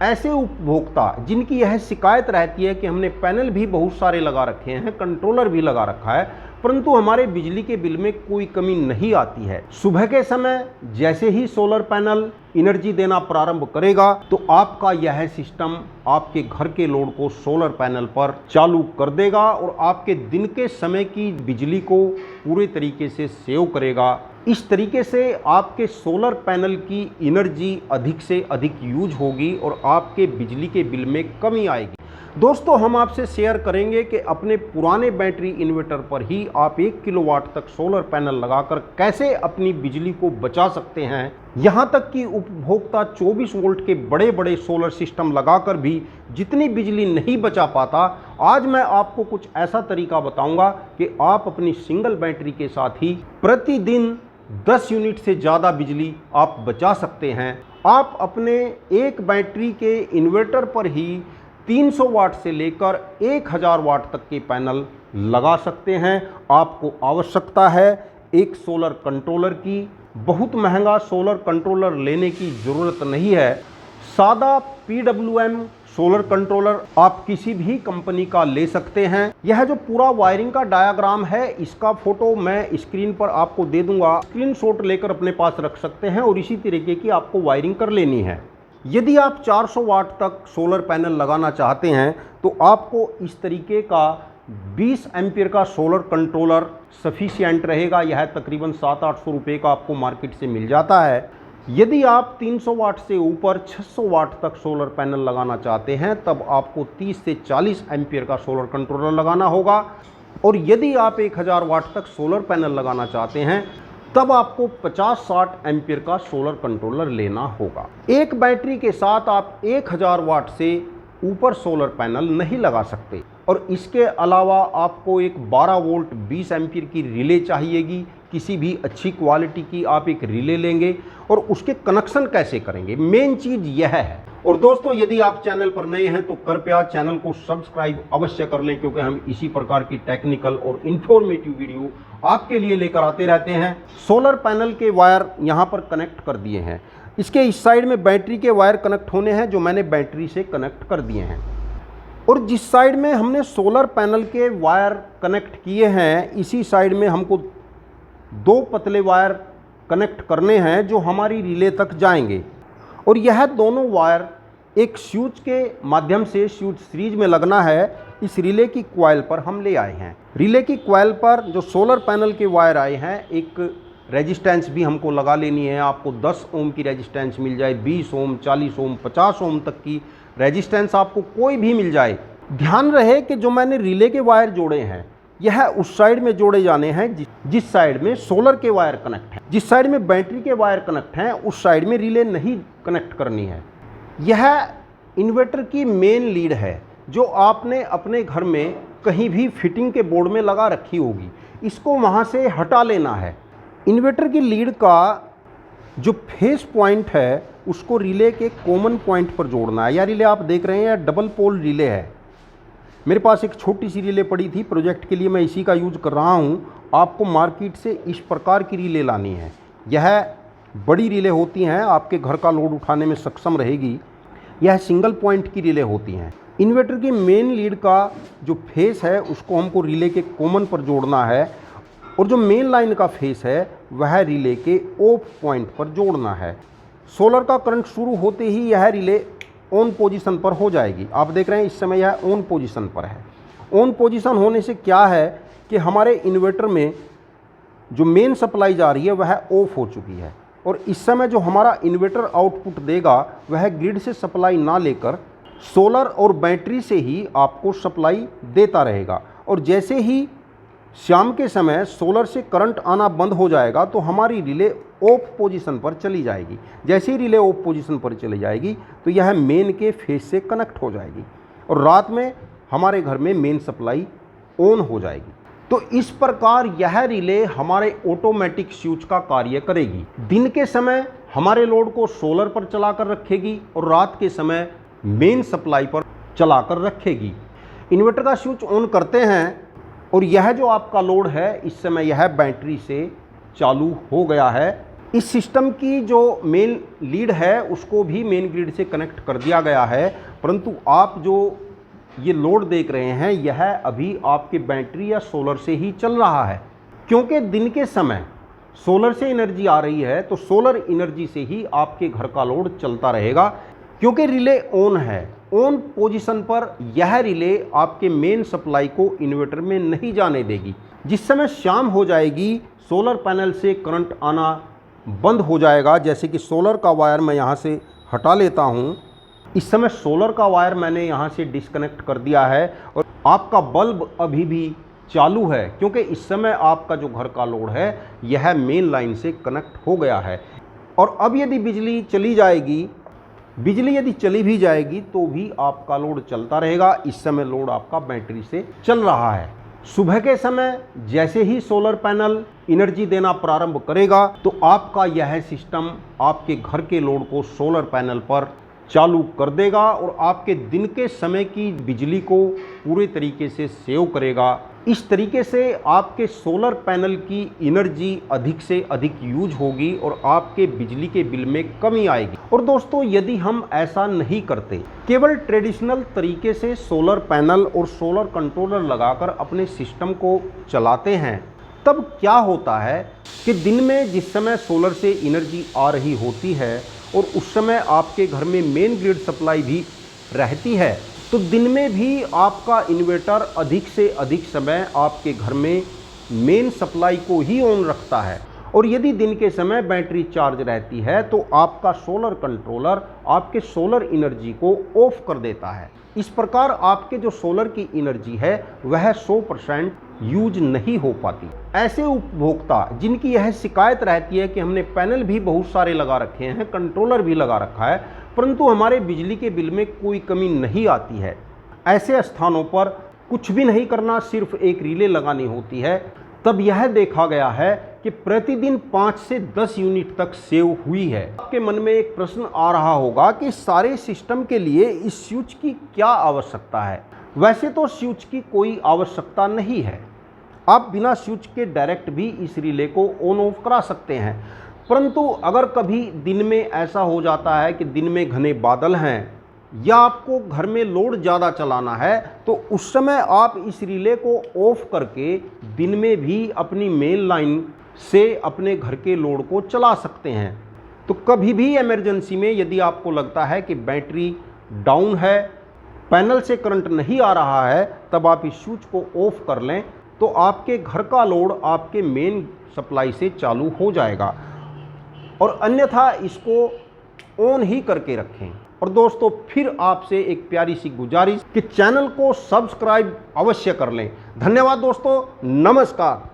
ऐसे उपभोक्ता जिनकी यह शिकायत रहती है कि हमने पैनल भी बहुत सारे लगा रखे हैं, कंट्रोलर भी लगा रखा है, परंतु हमारे बिजली के बिल में कोई कमी नहीं आती है। सुबह के समय जैसे ही सोलर पैनल एनर्जी देना प्रारंभ करेगा तो आपका यह सिस्टम आपके घर के लोड को सोलर पैनल पर चालू कर देगा और आपके दिन के समय की बिजली को पूरे तरीके से सेव करेगा। इस तरीके से आपके सोलर पैनल की एनर्जी अधिक से अधिक यूज होगी और आपके बिजली के बिल में कमी आएगी। दोस्तों, हम आपसे शेयर करेंगे कि अपने पुराने बैटरी इन्वर्टर पर ही आप 1 किलोवाट तक सोलर पैनल लगाकर कैसे अपनी बिजली को बचा सकते हैं। यहाँ तक कि उपभोक्ता 24 वोल्ट के बड़े बड़े सोलर सिस्टम लगाकर भी जितनी बिजली नहीं बचा पाता, आज मैं आपको कुछ ऐसा तरीका बताऊंगा कि आप अपनी सिंगल बैटरी के साथ ही प्रतिदिन 10 यूनिट से ज़्यादा बिजली आप बचा सकते हैं। आप अपने एक बैटरी के इन्वर्टर पर ही 300 वाट से लेकर 1000 वाट तक के पैनल लगा सकते हैं। आपको आवश्यकता है एक सोलर कंट्रोलर की। बहुत महंगा सोलर कंट्रोलर लेने की ज़रूरत नहीं है। सादा PWM सोलर कंट्रोलर आप किसी भी कंपनी का ले सकते हैं। यह जो पूरा वायरिंग का डायग्राम है, इसका फोटो मैं स्क्रीन पर आपको दे दूंगा। स्क्रीनशॉट लेकर अपने पास रख सकते हैं और इसी तरीके की आपको वायरिंग कर लेनी है। यदि आप 400 वाट तक सोलर पैनल लगाना चाहते हैं तो आपको इस तरीके का 20 एम्पीयर का सोलर कंट्रोलर सफिशिएंट रहेगा। यह तकरीबन 700-800 रुपये का आपको मार्केट से मिल जाता है। यदि आप 300 वाट से ऊपर 600 वाट तक सोलर पैनल लगाना चाहते हैं तब आपको 30 से 40 एम्पीयर का सोलर कंट्रोलर लगाना होगा। और यदि आप 1000 वाट तक सोलर पैनल लगाना चाहते हैं तब आपको 50-60 एम्पीयर का सोलर कंट्रोलर लेना होगा। एक बैटरी के साथ आप 1000 वाट से ऊपर सोलर पैनल नहीं लगा सकते। और इसके अलावा आपको एक 12 वोल्ट 20 एम्पीयर की रिले चाहिएगी। किसी भी अच्छी क्वालिटी की आप एक रिले लेंगे और उसके कनेक्शन कैसे करेंगे, मेन चीज़ यह है। और दोस्तों, यदि आप चैनल पर नए हैं तो कृपया चैनल को सब्सक्राइब अवश्य कर लें, क्योंकि हम इसी प्रकार की टेक्निकल और इंफॉर्मेटिव वीडियो आपके लिए लेकर आते रहते हैं। सोलर पैनल के वायर यहाँ पर कनेक्ट कर दिए हैं। इसके इस साइड में बैटरी के वायर कनेक्ट होने हैं जो मैंने बैटरी से कनेक्ट कर दिए हैं। और जिस साइड में हमने सोलर पैनल के वायर कनेक्ट किए हैं, इसी साइड में हमको 2 पतले वायर कनेक्ट करने हैं जो हमारी रिले तक जाएंगे। और यह दोनों वायर एक स्विच के माध्यम से स्विच सीरीज में लगना है। इस रिले की कॉइल पर हम ले आए हैं। रिले की कॉइल पर जो सोलर पैनल के वायर आए हैं, एक रेजिस्टेंस भी हमको लगा लेनी है। आपको 10 ओम की रेजिस्टेंस मिल जाए, 20 ओम, 40 ओम, 50 ओम तक की रेजिस्टेंस आपको कोई भी मिल जाए। ध्यान रहे कि जो मैंने रिले के वायर जोड़े हैं यह उस साइड में जोड़े जाने हैं जिस साइड में सोलर के वायर कनेक्ट हैं। जिस साइड में बैटरी के वायर कनेक्ट हैं उस साइड में रिले नहीं कनेक्ट करनी है। यह इन्वर्टर की मेन लीड है जो आपने अपने घर में कहीं भी फिटिंग के बोर्ड में लगा रखी होगी। इसको वहाँ से हटा लेना है। इन्वर्टर की लीड का जो फेस पॉइंट है उसको रिले के कॉमन पॉइंट पर जोड़ना है। यह रिले आप देख रहे हैं, यह डबल पोल रिले है। मेरे पास एक छोटी सी रिले पड़ी थी, प्रोजेक्ट के लिए मैं इसी का यूज़ कर रहा हूँ। आपको मार्केट से इस प्रकार की रिले लानी है। यह बड़ी रिले होती हैं, आपके घर का लोड उठाने में सक्षम रहेगी। यह सिंगल पॉइंट की रिले होती हैं। इन्वर्टर की मेन लीड का जो फेस है उसको हमको रिले के कॉमन पर जोड़ना है और जो मेन लाइन का फेस है वह रिले के ऑफ पॉइंट पर जोड़ना है। सोलर का करंट शुरू होते ही यह रिले ऑन पोजीशन पर हो जाएगी। आप देख रहे हैं इस समय यह ऑन पोजीशन पर है। ऑन पोजीशन होने से क्या है कि हमारे इन्वर्टर में जो मेन सप्लाई जा रही है वह ऑफ हो चुकी है और इस समय जो हमारा इन्वर्टर आउटपुट देगा वह ग्रिड से सप्लाई ना लेकर सोलर और बैटरी से ही आपको सप्लाई देता रहेगा। और जैसे ही शाम के समय सोलर से करंट आना बंद हो जाएगा तो हमारी रिले ऑफ पोजीशन पर चली जाएगी। जैसे ही रिले ऑफ पोजीशन पर चली जाएगी तो यह मेन के फेस से कनेक्ट हो जाएगी और रात में हमारे घर में मेन सप्लाई ऑन हो जाएगी। तो इस प्रकार यह रिले हमारे ऑटोमेटिक स्विच का कार्य करेगी। दिन के समय हमारे लोड को सोलर पर चलाकर रखेगी और रात के समय मेन सप्लाई पर चलाकर रखेगी। इन्वर्टर का स्विच ऑन करते हैं और यह जो आपका लोड है इस समय यह बैटरी से चालू हो गया है। इस सिस्टम की जो मेन लीड है उसको भी मेन ग्रिड से कनेक्ट कर दिया गया है, परंतु आप जो ये लोड देख रहे हैं यह अभी आपके बैटरी या सोलर से ही चल रहा है। क्योंकि दिन के समय सोलर से एनर्जी आ रही है तो सोलर एनर्जी से ही आपके घर का लोड चलता रहेगा। क्योंकि रिले ऑन है, ऑन पोजीशन पर यह रिले आपके मेन सप्लाई को इन्वर्टर में नहीं जाने देगी। जिस समय शाम हो जाएगी सोलर पैनल से करंट आना बंद हो जाएगा। जैसे कि सोलर का वायर मैं यहाँ से हटा लेता हूँ। इस समय सोलर का वायर मैंने यहाँ से डिस्कनेक्ट कर दिया है और आपका बल्ब अभी भी चालू है, क्योंकि इस समय आपका जो घर का लोड है यह मेन लाइन से कनेक्ट हो गया है। और अब यदि बिजली चली जाएगी, बिजली यदि चली भी जाएगी तो भी आपका लोड चलता रहेगा। इस समय लोड आपका बैटरी से चल रहा है। सुबह के समय जैसे ही सोलर पैनल एनर्जी देना प्रारंभ करेगा तो आपका यह सिस्टम आपके घर के लोड को सोलर पैनल पर चालू कर देगा और आपके दिन के समय की बिजली को पूरे तरीके से सेव करेगा। इस तरीके से आपके सोलर पैनल की एनर्जी अधिक से अधिक यूज होगी और आपके बिजली के बिल में कमी आएगी। और दोस्तों, यदि हम ऐसा नहीं करते, केवल ट्रेडिशनल तरीके से सोलर पैनल और सोलर कंट्रोलर लगाकर अपने सिस्टम को चलाते हैं, तब क्या होता है कि दिन में जिस समय सोलर से एनर्जी आ रही होती है और उस समय आपके घर में मेन ग्रिड सप्लाई भी रहती है, तो दिन में भी आपका इन्वर्टर अधिक से अधिक समय आपके घर में मेन सप्लाई को ही ऑन रखता है। और यदि दिन के समय बैटरी चार्ज रहती है तो आपका सोलर कंट्रोलर आपके सोलर एनर्जी को ऑफ कर देता है। इस प्रकार आपके जो सोलर की एनर्जी है वह 100% यूज नहीं हो पाती। ऐसे उपभोक्ता जिनकी यह शिकायत रहती है कि हमने पैनल भी बहुत सारे लगा रखे हैं, कंट्रोलर भी लगा रखा है, परंतु हमारे बिजली के बिल में कोई कमी नहीं आती है, ऐसे स्थानों पर कुछ भी नहीं करना, सिर्फ एक रिले लगानी होती है। तब यह देखा गया है कि प्रतिदिन 5 से 10 यूनिट तक सेव हुई है। आपके मन में एक प्रश्न आ रहा होगा कि सारे सिस्टम के लिए इस स्विच की क्या आवश्यकता है। वैसे तो स्विच की कोई आवश्यकता नहीं है, आप बिना स्विच के डायरेक्ट भी इस रिले को ऑन ऑफ करा सकते हैं। परंतु अगर कभी दिन में ऐसा हो जाता है कि दिन में घने बादल हैं या आपको घर में लोड ज़्यादा चलाना है, तो उस समय आप इस रिले को ऑफ करके दिन में भी अपनी मेन लाइन से अपने घर के लोड को चला सकते हैं। तो कभी भी इमरजेंसी में यदि आपको लगता है कि बैटरी डाउन है, पैनल से करंट नहीं आ रहा है, तब आप इस स्विच को ऑफ कर लें तो आपके घर का लोड आपके मेन सप्लाई से चालू हो जाएगा। और अन्यथा इसको ऑन ही करके रखें। और दोस्तों, फिर आपसे एक प्यारी सी गुजारिश कि चैनल को सब्सक्राइब अवश्य कर लें। धन्यवाद दोस्तों, नमस्कार।